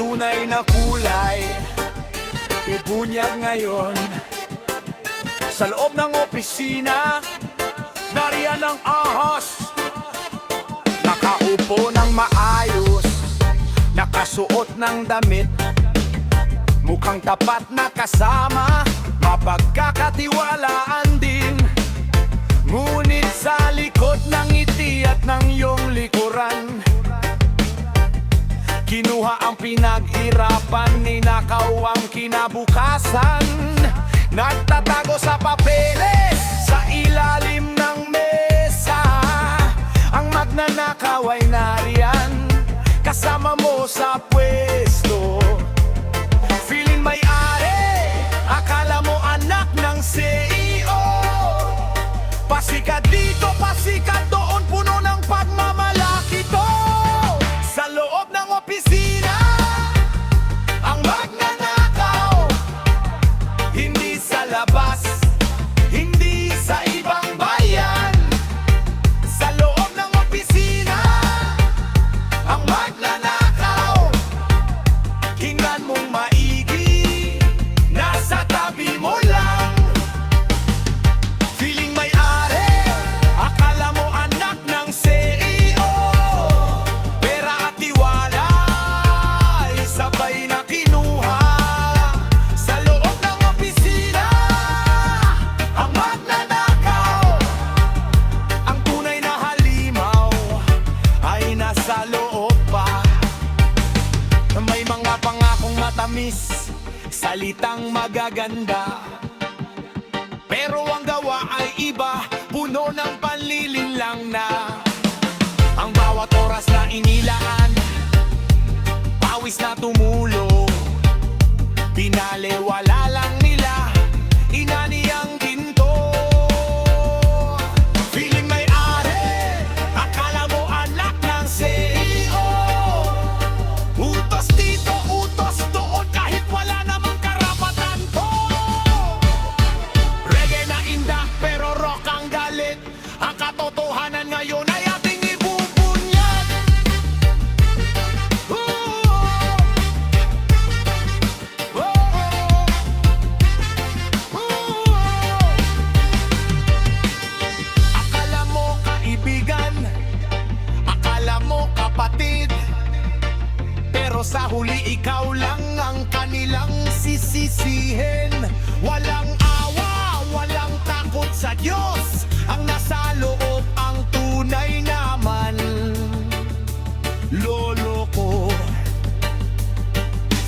tunay na kulay ibunyag ngayon. Sa loob ng opisina, nariyan ang ahas, nakaupo ng maayos, nakasuot ng damit, mukhang tapat na kasama, mapagkakatiwalaan din. Ngunit sa likod ng ngiti at ng iyong likuran, kinuha ang pinag-irapan, ninakaw ang kinabukasan. Nagtatago sa papeles sa ilalim ng mesa. Ang magnanakaw ay nariyan, kasama mo sa pwesto. Feeling may-ari, akala mo anak ng CEO. Pasikat dito, pasikat doon, puno ng pagmamalaki to. Sa loob ng opisina, ang magnanakaw, hindi sa labas, hindi sa ibang bayan. Sa loob ng opisina, ang magnanakaw, tingnan mong maigi, nasa tabi mo lang. Feeling may-ari, akala mo anak ng CEO. Pera at tiwala ay sabay na kinuha. Sa loob ng opisina, ang magnanakaw, ang tunay na halimaw ay nasa loob pa. May mga pangakong matamis, salitang magaganda, pero ang gawa ay iba, puno ng panlilinlang na. Ang bawat oras na inilaan, pawis na tumulo, pinaliwala lang nila, inani ang ginto. Feeling may-ari, akala mo anak ng CEO. Utos dito, utos doon, kahit wala namang karapatan to. Reggae na indak pero rock ang galit. Ang katotohanan ngayon ay ating ibubunyag. Akala mo kaibigan, akala mo kapatid, pero sa huli ikaw lang ang kanilang sisisihin. Walang awa, walang takot sa Diyos, ang nasa loob ang tunay naman lolo ko.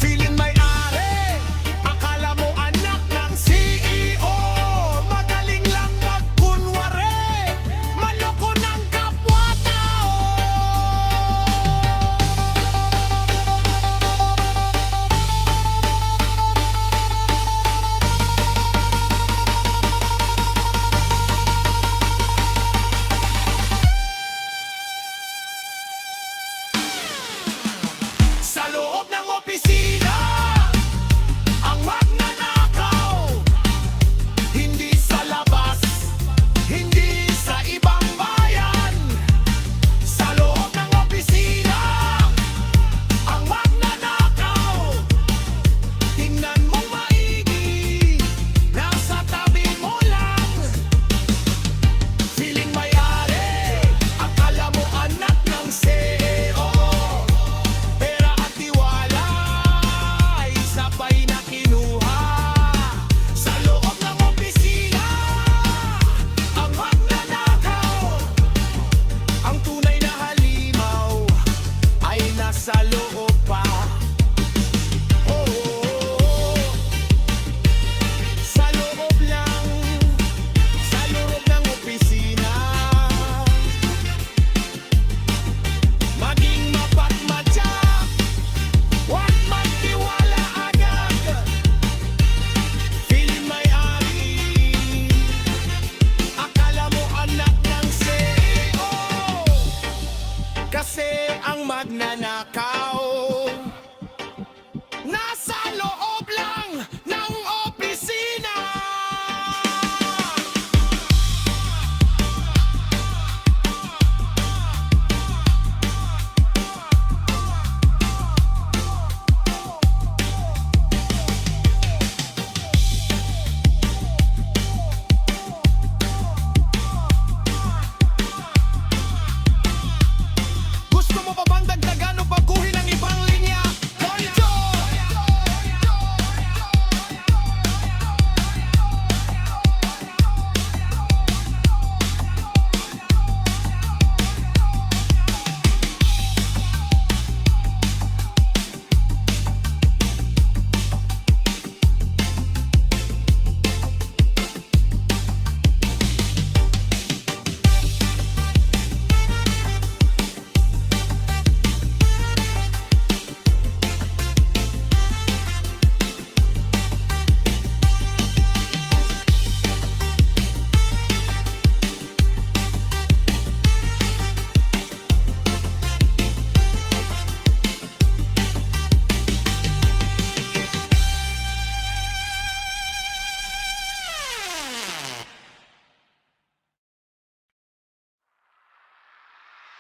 Feeling may-ari, akala mo anak ng CEO. Magaling lang magkunwari, maloko ng kapwa-tao.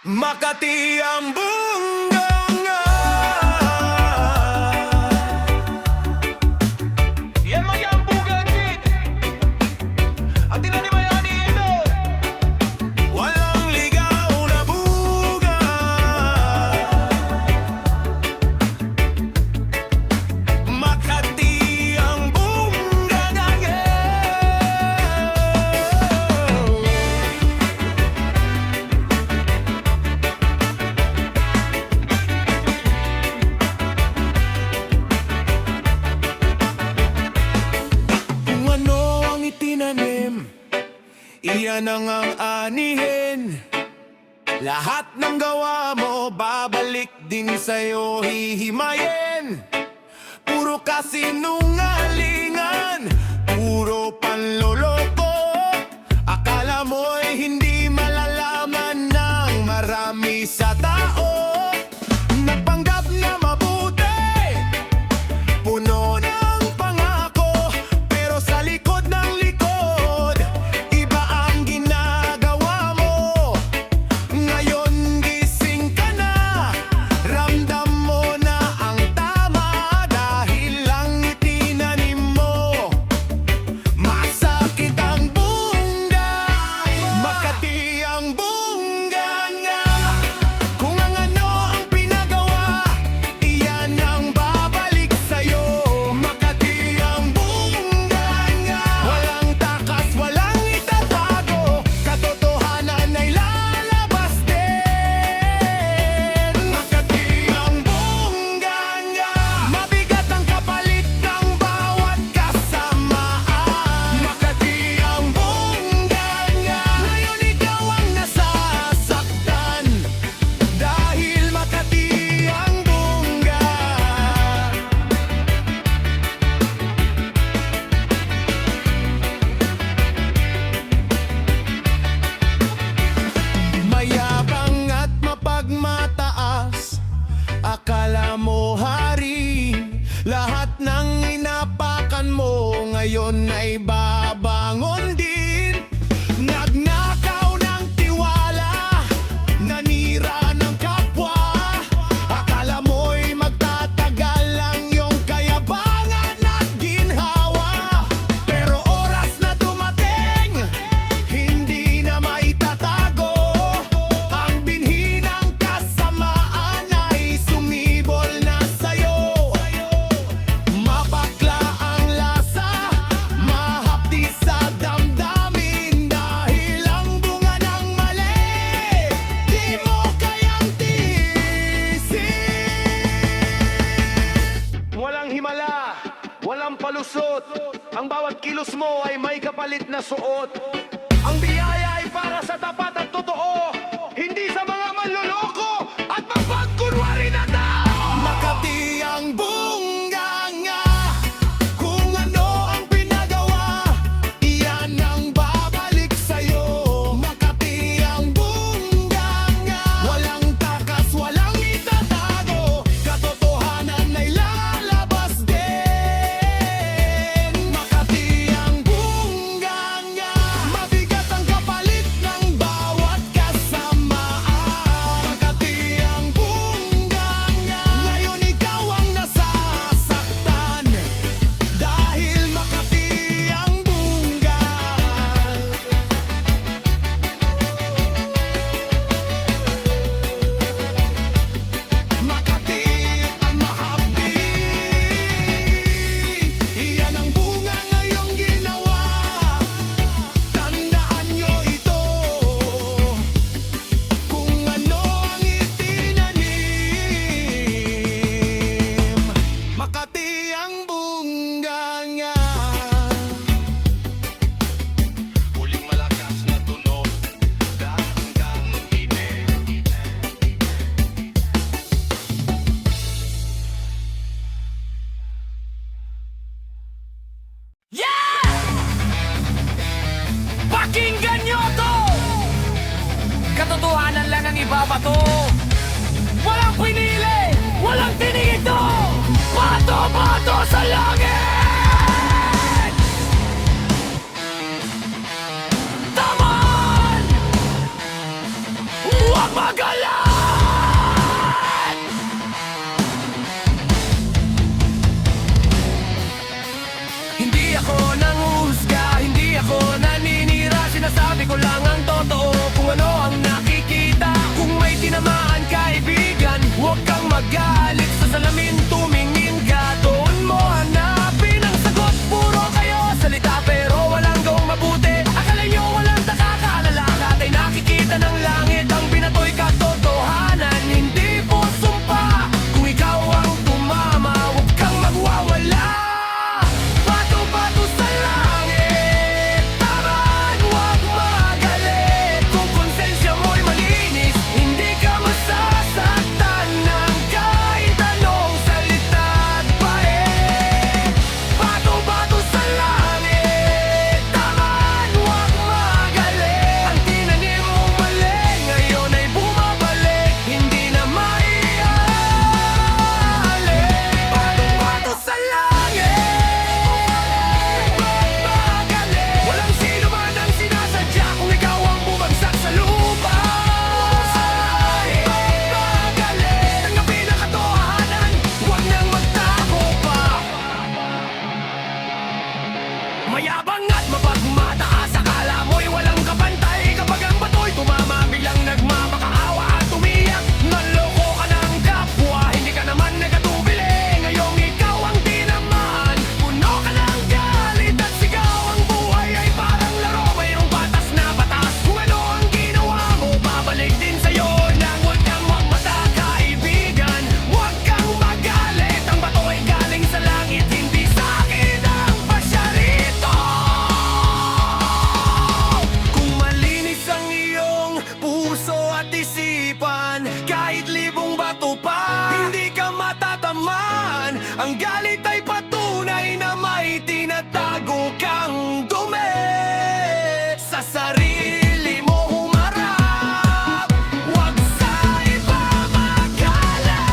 Makati ang bunga. Yan man yung bugang kid. At tinanimayani ito. Walang ligaw na buga. Makati ang bunga nga. Kung ano ang itinanim, iyan ang anihin. Lahat ng gawa mo, babalik din sa'yo hihimayin. Puro kasinungalingan, puro panloloko. Akala mo'y hindi malalaman ng marami sa tao. Nagpanggap na mabuti, puno ng pangako, pero sa likod ng likod, iba ang ginagawa mo. Ngayon gising ka na, ramdam mo na ang tama, dahil lang itinanim mo, masakit ang bunga. Makati ang bunga nga. Kung ang ano ang pinagawa, iyan ang babalik sa'yo. Makati ang bunga nga. Walang takas, walang itatago, katotohanan ay lalabas din. Makati ang bunga nga. Mabigat ang kapalit ng bawat kasamaan. Makati ang bunga nga. Ngayon ikaw ang nasasaktan, dahil Makati ang bunga. Mayabang at mapagmataas, akala mo hari. Lahat ng inapakan mo ngayon ay babangon din. Nagnakaw ng tiwala, nanira ng kapwa. Akala mo'y magtatagal lang yung kayabangan at ginhawa. Pero oras na dumating, hindi na maitatago. Ang binhi ng kasamaan ay sumibol na sa'yo. Mapakla ang lasa, mahapdi sa damdamin, dahil ang bunga ng mali, di mo kayang tiisin. Walang himala, walang palusot, ang bawat kilos mo ay may kapalit na suot. Ang biyaya ay para sa tapat at totoo, hindi sa mga manloloko at mapagkunwari na tao. Makati ang bunga nga. Kung ano ang pinagawa, iyan ang babalik sa'yo. Makati ang bunga nga. Walang takas, walang itatago, katotohanan ay lalabas din. Makati ang bunga nga. Mabigat ang kapalit ng bawat kasamaan. Makati ang bunga nga. Ngayon ikaw ang nasasaktan, dahil Makati ang bunga. Makati ang mahapdi, iyan ang bunga ngayong ginawa. Tandaan nyo ito, kung ano ang itinanim. Makati ang bunga nga. Huling malakas na tunog, daang-daang init. Yeah! Pakinggan nyo to! Katotohanan lang ang ibabato. Walang pinili, walang tinig ito. Bato-bato sa langit! Taman! Huwag magaling! Hindi ako nanguhusga, hindi ako naninira. Sinasabi ko lang ang totoo, kung ano ang nakikita. Kung may tinamaan kaibigan, huwag kang magalit. Sa salamin tumingin ka, doon mo hanapin ang sagot. Puro kayo salita pero walang gawang mabuti. Akala nyo walang nakakaalala, kata'y nakikita ng langit. Ang binatoy katotohanan, hindi po sumpa. Kung ikaw ang tumama, huwag kang magwawala. Bato-bato sa langit, taman, huwag magalit. Kung konsensya mo'y malinis, hindi ka masasaktan ng kahit anong salita at pae. Bato-bato sa langit, taman, huwag magalit. Ang tinanim mong mali, ngayon ay bumabalik, hindi na maiaalin. Bato-bato sa langit, magalit. Walang sino man ang sinasadya kung ikaw ang bumagsak sa lupa. Magalit. Tanggapin ang katotohanan, huwag nang magtago pa. Mayabang at mapagmataas, akala mo'y walang kapantay. Kapag ang bato'y tumama, biglang nagmamakaawa at umiyak. Naloko ka ng kapwa, hindi ka naman nagatubili. Ngayong ikaw ang tinamaan, puno ka ng galit at sigaw. Ang buhay ay parang laro, mayroong batas na batas. Kung ano ang ginawa mo, babalik din sa'yo. Nang huwag kang magmata, kaibigan, huwag kang magalit. Ang bato ay galing sa langit, hindi sa akin ang pasyarito. Kung malinis ang iyong puso at isipan, kahit libong bato pa, hindi ka matataman. Ang galit ay patunay na may tinatago kang dumi. Sa sarili mo humarap, huwag sa iba magalit.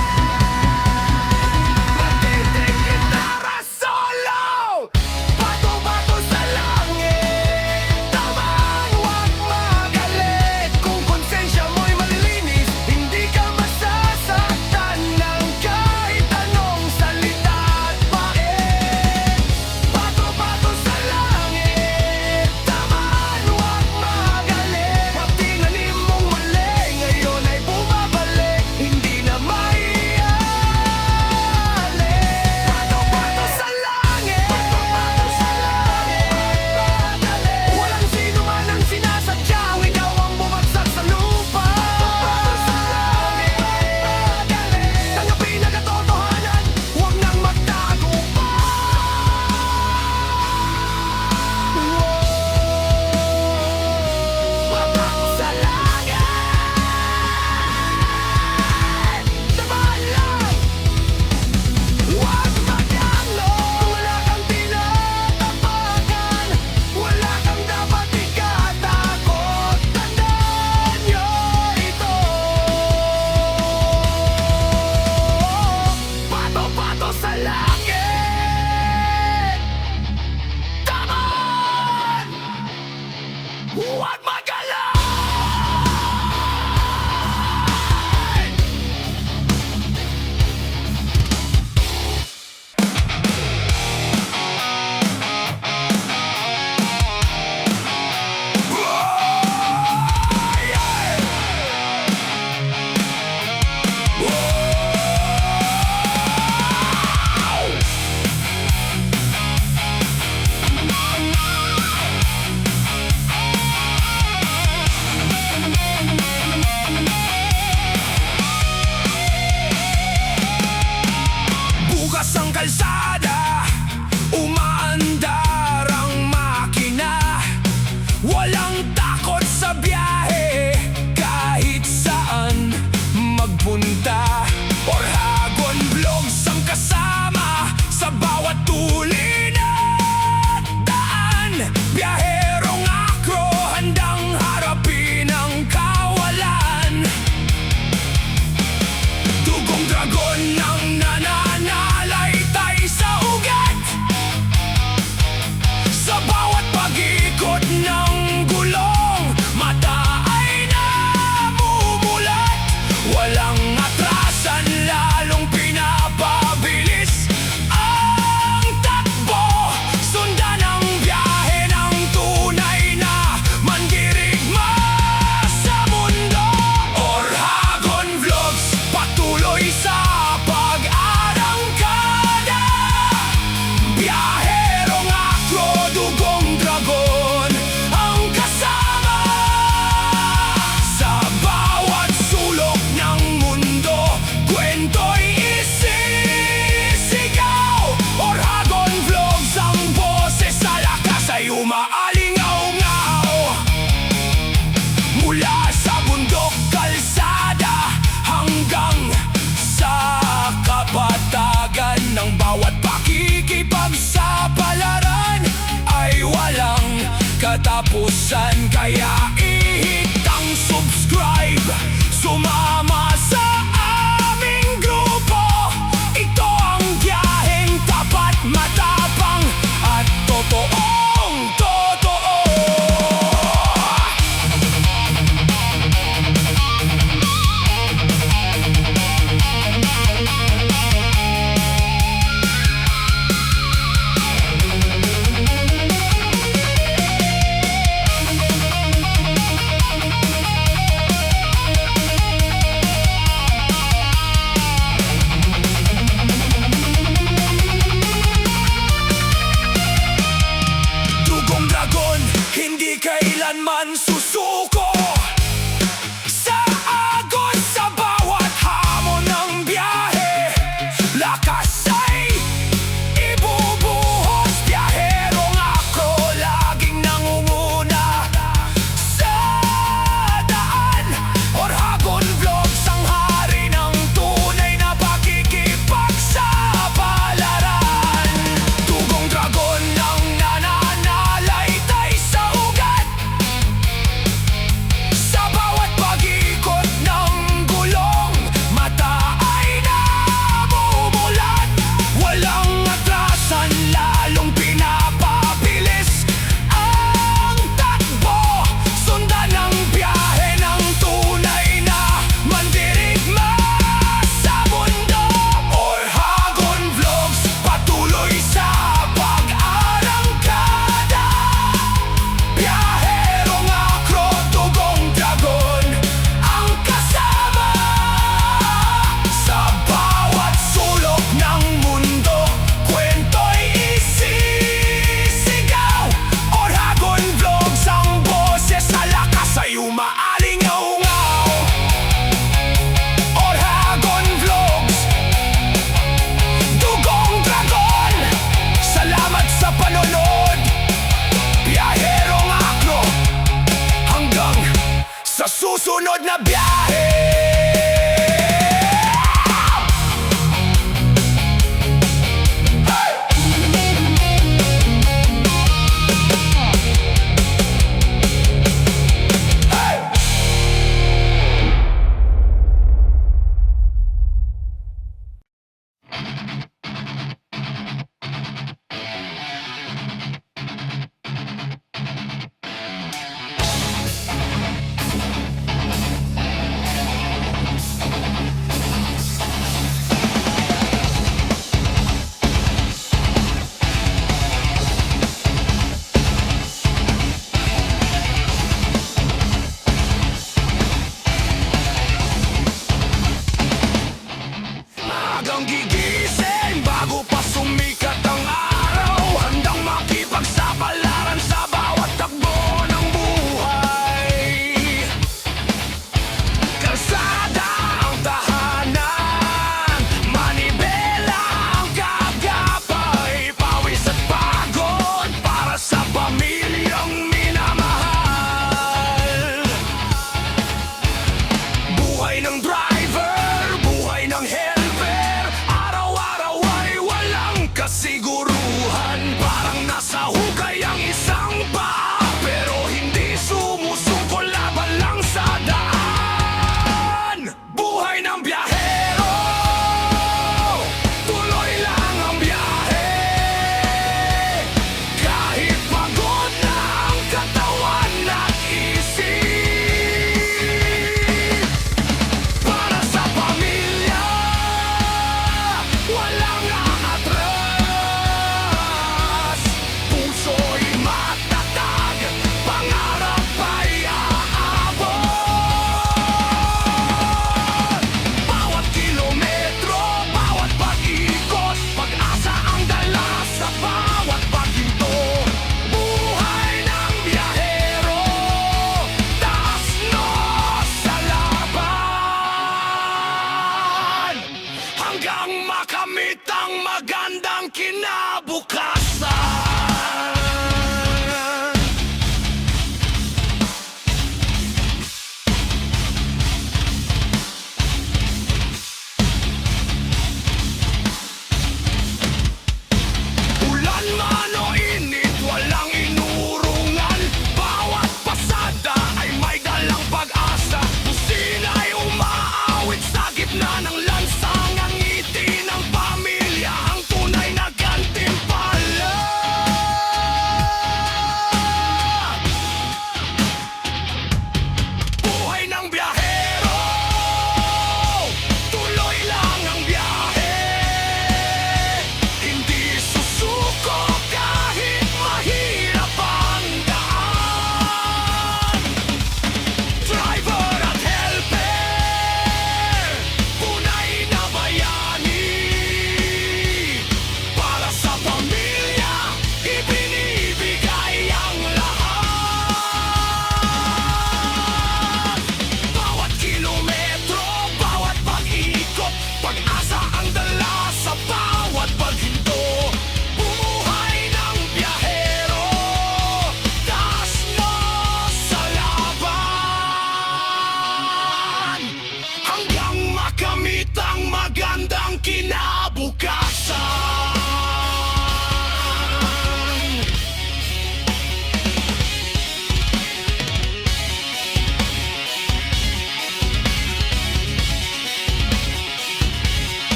Matitig gitara solo, bato-bato sa langit, taman, huwag magalit. Kung konsensya mo'y malilinis, hindi ka masasaktan ng kahit anong salita at pait. Bato-bato sa langit, katapusan. Kaya ihit ang subscribe, sumama sa aming grupo. Ito ang biyaheng tapat, matapang at totoong totoo. Dugong Dragon, hindi kailanman susuko. Sa agos, sa bawat hamon ng biyahe, lakas ay ibubuhos. Biyaherong ako, laging nangunguna sa daan. Orhagon Vlogs, ang hari ng tunay na pakikipagsapalaran. Dugong Dragon ang nananalaytay sa ugat. Sa bawat pag-ikot ng gulong, mata ay namumulat. Walang atrasan, lalong pinapabilis ang takbo. Sundan ang biyahe ng tunay na mandirigma sa mundo. Orhagon Vlogs, patuloy sa pag-arangkada. Biyaherong akro, Dugong Dragon ang kasama. Sa bawat sulok ng mundo, kwento'y isisigaw. Orhagon Vlogs, ang boses sa lakas ay umaalingaw-ngaw. Orhagon Vlogs, Dugong Dragon, salamat sa panonood. Biyaherong akro, hanggang sa susunod na biyahe.